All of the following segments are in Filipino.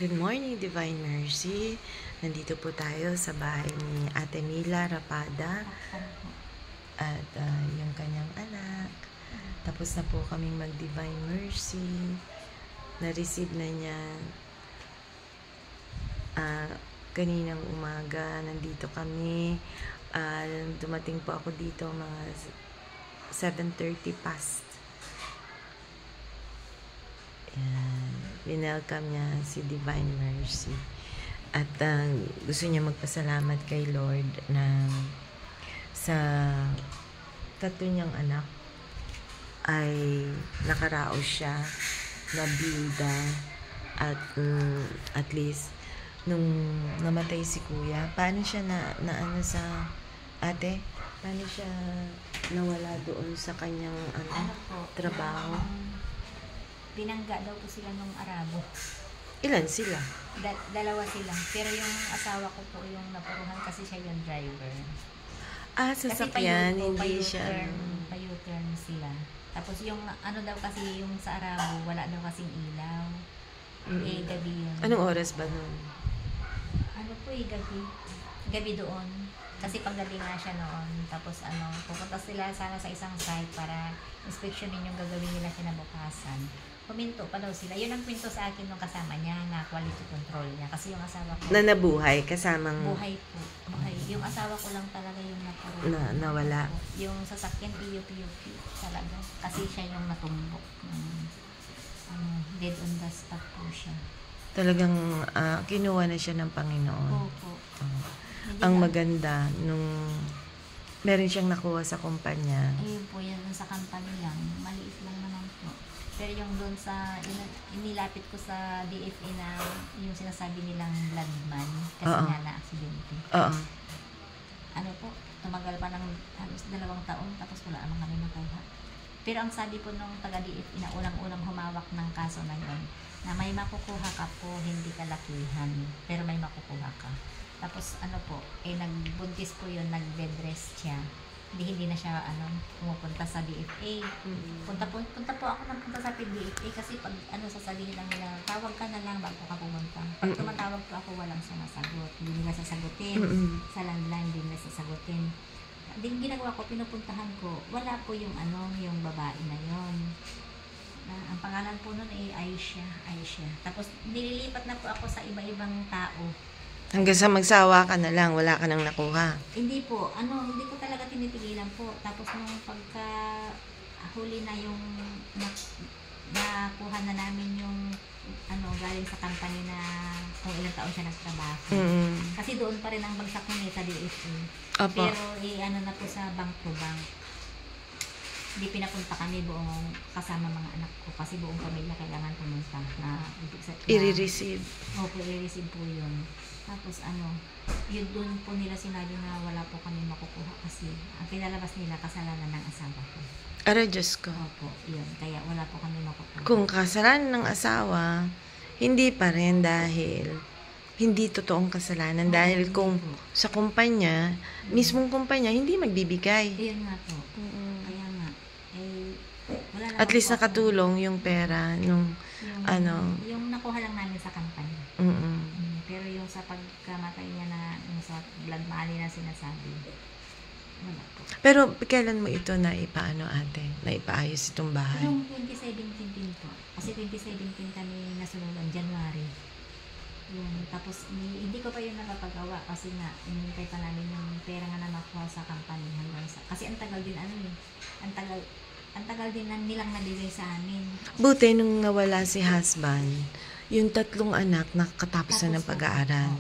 Good morning, Divine Mercy. Nandito po tayo sa bahay ni Ate Mila Rapada at yung kanyang anak. Tapos na po kaming mag-Divine Mercy. Na-receive na niya kaninang umaga. Nandito kami. Dumating po ako dito mga 7:30 past. Yan. Winelcome niya si Divine Mercy. At gusto niya magpasalamat kay Lord na sa tatlo niyang anak ay nakaraos siya na bilda at least nung namatay si kuya, paano siya na sa ate? Paano siya nawala doon sa kanyang trabaho? Binangga daw po sila nung Arabo. Ilan sila? Dalawa sila. Pero yung asawa ko po yung napuruhan kasi siya yung driver. Sasakyan, hindi siya. Pa-U-turn sila. Tapos yung ano daw kasi yung sa Arabo, wala daw kasing ilaw. Gabi yun. Anong oras ba nun? Ano po gabi. Gabi doon. Kasi paggabi nga siya noon. Tapos pupunta sila sana sa isang site para inspeksyonin yung gagawin nila kinabukasan. Puminto pa daw sila. Yun ang kwento sa akin nung kasama niya na quality control niya. Kasi yung asawa ko... Na nabuhay, kasamang... Buhay po. Buhay. Yung asawa ko lang talaga yung nawala. Yung sasakyan, PUP talaga. Kasi siya yung natumbok. Dead on the spot po siya. Talagang kinuha na siya ng Panginoon. Opo. Ang maganda, nung meron siyang nakuha sa kumpanya. Ayun po, yan sa company lang. Maliit lang naman po. Pero yung doon sa, inilapit ko sa DFA na yung sinasabi nilang bloodman, kasi nga na-aksidente. Ano po, tumagal pa ng halos 2 taon, tapos wala naman kami nakuha. Pero ang sabi po nung taga-DFA na unang-unang humawak ng kaso na yun, na may makukuha ka po, hindi kalakihan, pero may makukuha ka. Tapos nagbuntis po yun, nag-bed rest siya. Hindi na siya pumupunta sa DFA. Punta po ako sa DFA kasi pag sasabihin lang nila, tawag ka na lang bago ka pumunta. Pag tumatawag po ako, walang sumasagot. Hindi nila sasagutin. Sa landline, hindi nila sasagutin. Din ginagawa ko, pinupuntahan ko, wala po yung yung babae na yon. Ang pangalan po nun ay Aisha. Tapos nililipat na po ako sa iba-ibang tao. Hanggang sa magsawa ka na lang, wala ka nang nakuha. Hindi po, hindi ko talaga tinitigilan po. Tapos nung pagka huli na yung nakuha na namin yung galing sa company na kung ilang taon siya nagtrabaho. Kasi doon pa rin ang bagsak ng sa DFA. Pero na po sa bank to bank. Hindi pinapunta kami buong kasama mga anak ko kasi buong pamilya kailangan pumunta na i-receive. Opo, i-receive po yun. Tapos yun doon po nila sinabi na wala po kami makukuha kasi ang pinalabas nila kasalanan ng asawa ko. Aray, Diyos ko. Opo, yun. Kaya wala po kami makukuha. Kung kasalanan ng asawa, hindi pa rin dahil hindi totoong kasalanan. Dahil kung sa kumpanya, mismong kumpanya, hindi magbibigay. Ayun nga po. Kaya nga. Wala na at least nakatulong yung pera nung yung nakuha lang namin sa company. Pero yung sa pagkamatay niya na yung sa blood money na sinasabi, wala po. Pero kailan mo ito ate? Naipaayos itong bahay? Yung 2017 din po. Kasi 2017 kami nasunugan, January. Yun. Tapos hindi ko pa yun nakapagawa kasi nga inintay pa namin yung pera nga na makuha sa company hanggang sa, kasi ang tagal din ang tagal din nilang nabigay sa amin. Buti nung nawala si husband, yung 3 anak nakatapos na ng pag-aaral.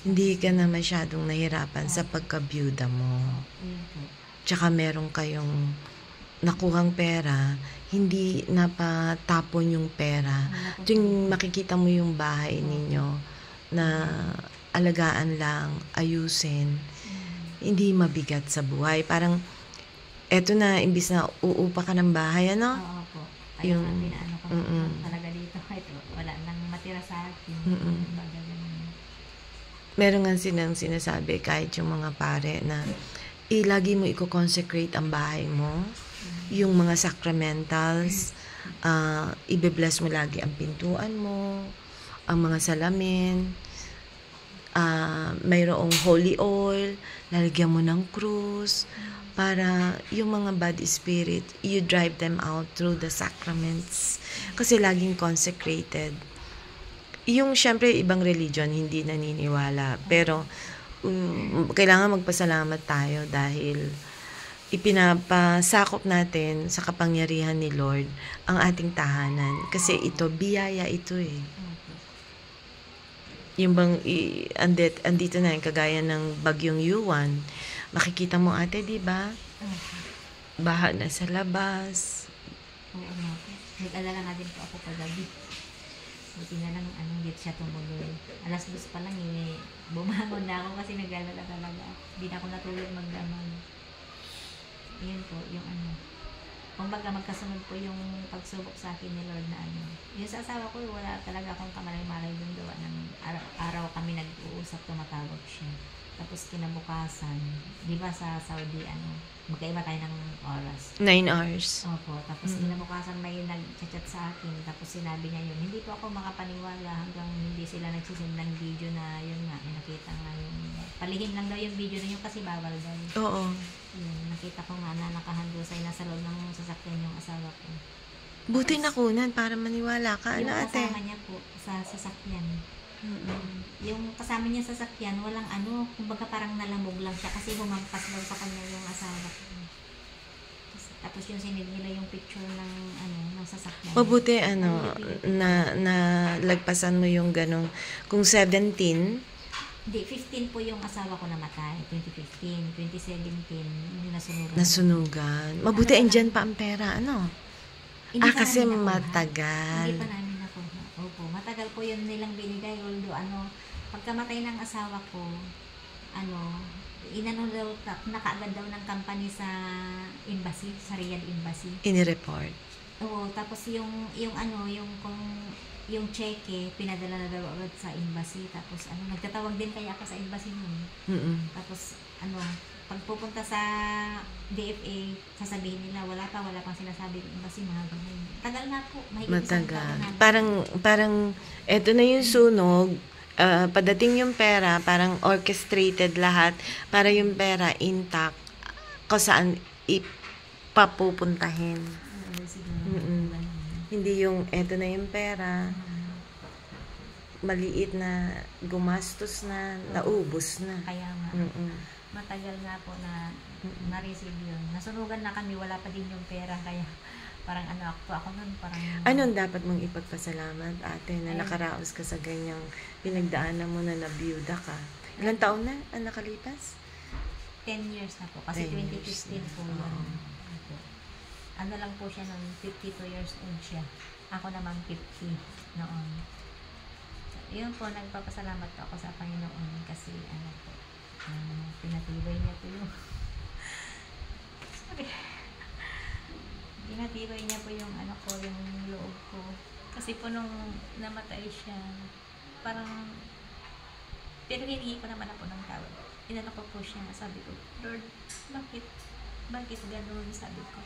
Hindi ka na masyadong nahirapan sa pagkabyuda mo. Tsaka meron kayong nakuhang pera, hindi napatapon yung pera. Tuwing makikita mo yung bahay ninyo na alagaan lang, ayusin, hindi mabigat sa buhay. Parang eto na, imbis na uupa ka ng bahay, Oo po. Kaya pinaano ko talaga dito. Ito, wala nang matira sa akin. Meron nga silang sinasabi kahit yung mga pare na lagi mo i-consecrate ang bahay mo, yung mga sacramentals, ibe-bless mo lagi ang pintuan mo, ang mga salamin, mayroong holy oil, lalagyan mo ng krus, para yung mga bad spirit, you drive them out through the sacraments. Kasi laging consecrated. Yung syempre ibang religion hindi naniniwala, pero kailangan magpasalamat tayo dahil ipinapasakop natin sa kapangyarihan ni Lord ang ating tahanan. Kasi ito, biyaya ito eh. Yung bang, andito na yung kagaya ng bagyong Yuan, makikita mo ate, di ba? Baha na sa labas. Oo nga po. Nag-alala nga din po ako kagabi. Buti na lang, hindi siya tumuloy. Alas 2 pa lang, bumangon na ako kasi nag-alala talaga. Hindi na ako natulog magdamag. Yun po, yung kumbaga magkasunod po yung pagsubok sa akin ni Lord na Yung sa asawa ko, wala talaga akong kamalay-malay dun gawa ng araw kami nag-uusap, tumatawag siya. Tapos kinabukasan, di ba sa Saudi, magkaiba tayo ng oras. 9 hours. Opo, tapos kinabukasan may nag-chat sa akin, tapos sinabi niya yun, hindi po ako makapaniwala hanggang hindi sila nagsisend ng video na yun nga, nakita nga yung, palihim lang daw yung video na yun kasi bawal daw. Oo. Yun, nakita ko nga na nakahandusay nasa loob ng sasakyan yung asawa ko. Buti nakunan para maniwala ka, yung ate. kasama niya po sa sasakyan. Yung kasama niya sa sasakyan, walang kumbaga parang nalamog lang siya kasi humampas daw sa kanya yung asawa ko. Tapos yung sinid nila yung picture ng sasakyan. Mabuti na lagpasan mo yung ganong, kung 17, hindi, 15 po yung asawa ko namatay. 2015, 2017, yung nasunugan. nasunugan. Mabuti andyan pa ang pera, Hindi pa kasi namin nakuha. matagal. Hindi pa namin nakuha. Opo, matagal po yun nilang binigay. Although, pagkamatay ng asawa ko, nakaagad daw ng company sa embassy, sa Riyadh Embassy. Inireport. Oo, tapos yung cheque, pinadala na daw agad sa embassy. Tapos, nagtatawag din kaya ako sa embassy nun. Tapos, pag pupunta sa DFA, sasabihin nila, wala pang sinasabi ng embassy, mga ganun. Tagal nga po. Matagal. Parang, eto na yung sunog, padating yung pera, parang orchestrated lahat, para yung pera intact, kung saan ipapupuntahin. Hindi yung, eto na yung pera, maliit na, gumastos na, naubos na. Kaya nga. Matagal nga po na na-receive yun. Nasunugan na kami, wala pa din yung pera, kaya parang ako nun, parang... Anong dapat mong ipagpasalamat, ate, na nakaraos ka sa ganyang pinagdaanan mo na nabiyuda ka? Ilang taon na ang nakalipas? 10 years na po, kasi 2015 po yun. Lang po siya nung 52 years old siya. Ako naman 50 noon. Yun po, nagpapasalamat ako sa Panginoon kasi pinatibay niya po yung pinatibay niya po yung yung loob ko. Kasi po nung namatay siya, parang pero hiningi ko naman ako ng tawad. Ko po siya, sabi ko, Lord, bakit ganun? Sabi ko,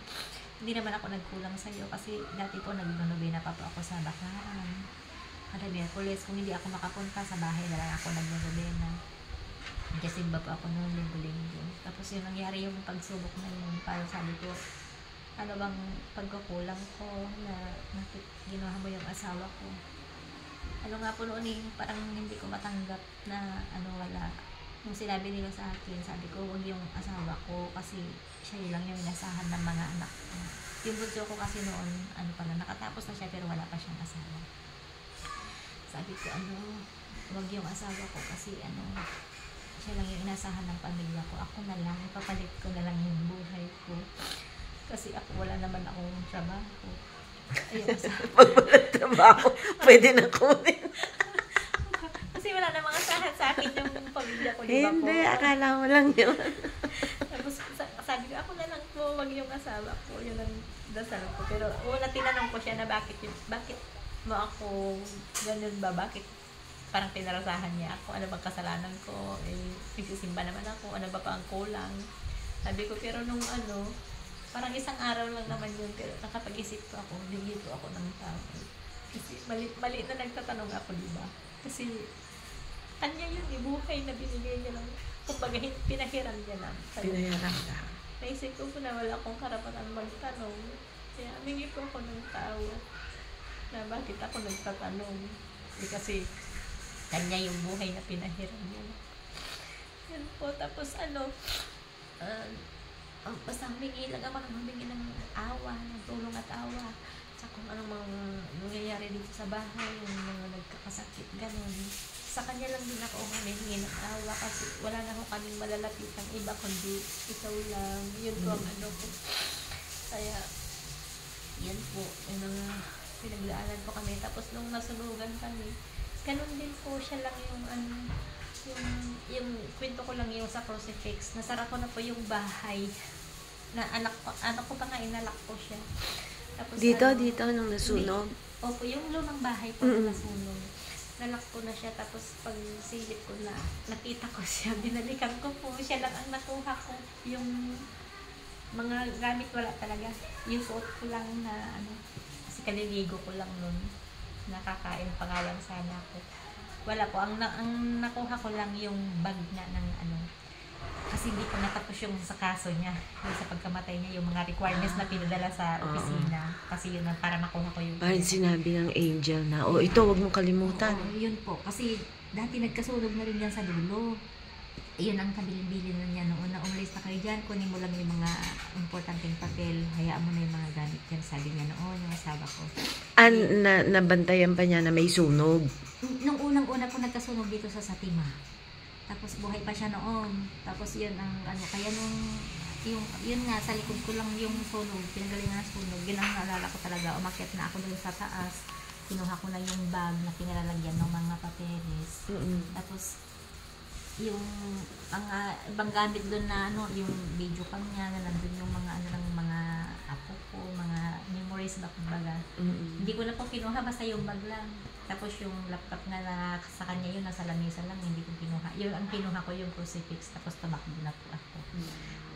hindi naman ako nagkulang sa iyo kasi dati po nag-nobena pa po ako sa Bakaran. Kada Miyerkules, kung hindi ako makapunta sa bahay na lang ako nag-nobena. Kasi ba po ako noon linggo-linggo. Tapos yung nangyari yung pagsubok na yun, parang sabi ko, ano bang pagkukulang ko na ginawa mo yung asawa ko. Nga po noon parang hindi ko matanggap na wala. Nung sinabi nila sa akin, sabi ko, huwag yung asawa ko kasi siya lang yung inasahan ng mga anak ko. Yung bunso ko kasi noon, nakatapos na siya pero wala pa siyang asawa. Sabi ko, huwag yung asawa ko kasi siya lang yung inasahan ng pamilya ko. Ako na lang, ipapalit ko na lang yung buhay ko. Kasi ako, wala naman akong trabaho. Ayun, pag wala trabaho, pwede na kunin. Kasi wala namang asahan sa akin yung pamilya ko, di ba po? Hindi, akala mo lang yun. Tapos sabi ko, ako na lang po, wag yung asawa ko. Yun ang dasal ko. Pero tinanong ko siya na bakit mo ako ganun ba? Bakit parang pinarasahan niya ako? Ano bang kasalanan ko? Nagsisimba naman ako. Ano ba pa ang kulang? Sabi ko, pero nung parang isang araw lang naman yun. Pero nakapag-isip ko ako, hindi ko ako ng tao. Kasi mali na nagtatanong ako, di ba? Kasi kanya yun, buhay na binigay niya lang. Kumbaga, pinahiram niya lang. Pinahiram ka. Naisip ko po na wala akong karapatan magtanong. Kaya humingi po ako ng tao na bakit ako nagtatanong. Kasi kanya yung buhay na pinahiram niya. Yan po. Tapos basta humingi lang ako humingi ng awa, ng tulong at awa. Sa kung anong mga nangyayari dito sa bahay, yung mga nagkakasakit, gano'n. Sa kanya lang din ako humingi ng awa kasi wala na ako kaming malalapitang iba kundi ikaw lang. Yun po ang ano ko. Kaya, yan po, yung mga pinaglaanan po kami. Tapos nung nasunugan kami, ganun din po siya lang yung yung kwento ko lang yung sa crucifix. Nasara ko na po yung bahay. Na anak ko pa nga inalak ko siya. Tapos Dito, nung nasunog? Opo, yung lumang bahay po na nasunog. Nalak ko na siya, tapos pag silip ko na, nakita ko siya, binalikan ko po, siya lang ang nakuha ko. Yung mga gamit wala talaga. Yung suot ko lang na, kasi kaliligo ko lang nun. Nakakain pa nga lang sana ako. Wala po, ang nakuha ko lang yung bag na ng kasi hindi pa natapos yung sa kaso niya, yung sa pagkamatay niya, yung mga requirements na pinadala sa opisina. Kasi yun, para makuha ko yung... Parang sinabi ng angel na, ito, wag mong kalimutan. Yun po, kasi dati nagkasunog na rin yan sa dulo. Yun ang kabilin-bilin na niya noon na umalis na kayo dyan, kunin mo lang yung mga importanteng papel, hayaan mo na yung mga gamit dyan, sabi niya noon, yung asawa ko. Nabantayan pa niya na may sunog? Nung unang-una po nagkasunog dito sa Satima. Tapos buhay pa siya noon. Tapos yun ang kaya yun nga sa likod ko lang yung sunog, pinagalingan ng sunog. Yun ang naalala ko talaga. Umakyat na ako doon sa taas. Kinuha ko na yung bag na pinalalagyan ng mga papeles. Tapos yung ang ibang gamit doon na yung video cam niya na nandun yung mga ng mga apo ko, mga memories ba kumbaga. Hindi ko na po kinuha, basta yung bag lang. Tapos yung laptop na sa kanya yun, nasa lamesa lang, hindi ko kinuha. Yun ang kinuha ko yung crucifix, tapos tumakbo na po ako.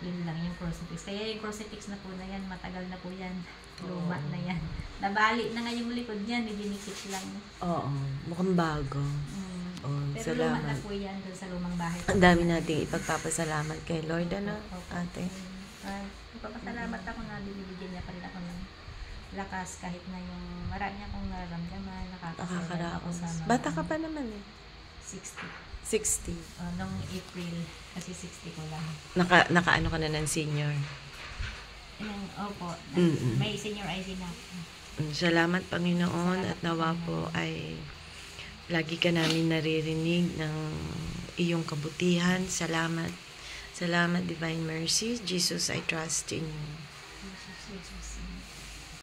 Yun lang yung crucifix. Kaya yung crucifix na po na yan, matagal na po yan. Luma na yan. Nabali na nga yung likod niyan, dinikit lang. Oo, mukhang bago. Pero luma na po yan doon sa lumang bahay. Ang dami nating ipagpapasalamat kay Lord, ate? Ipagpapasalamat ako na binibigyan niya pa rin ako ng lakas kahit na yung marami akong nararamdaman, Nakakaraos. Bata ka pa naman 60. 60. Nung April, kasi 60 ko lang. Nakaano ka na ng senior? Opo, may senior ID na ako. Salamat Panginoon at nawa po ay lagi ka namin naririnig ng iyong kabutihan. Salamat. Salamat Divine Mercy. Jesus, I trust in you.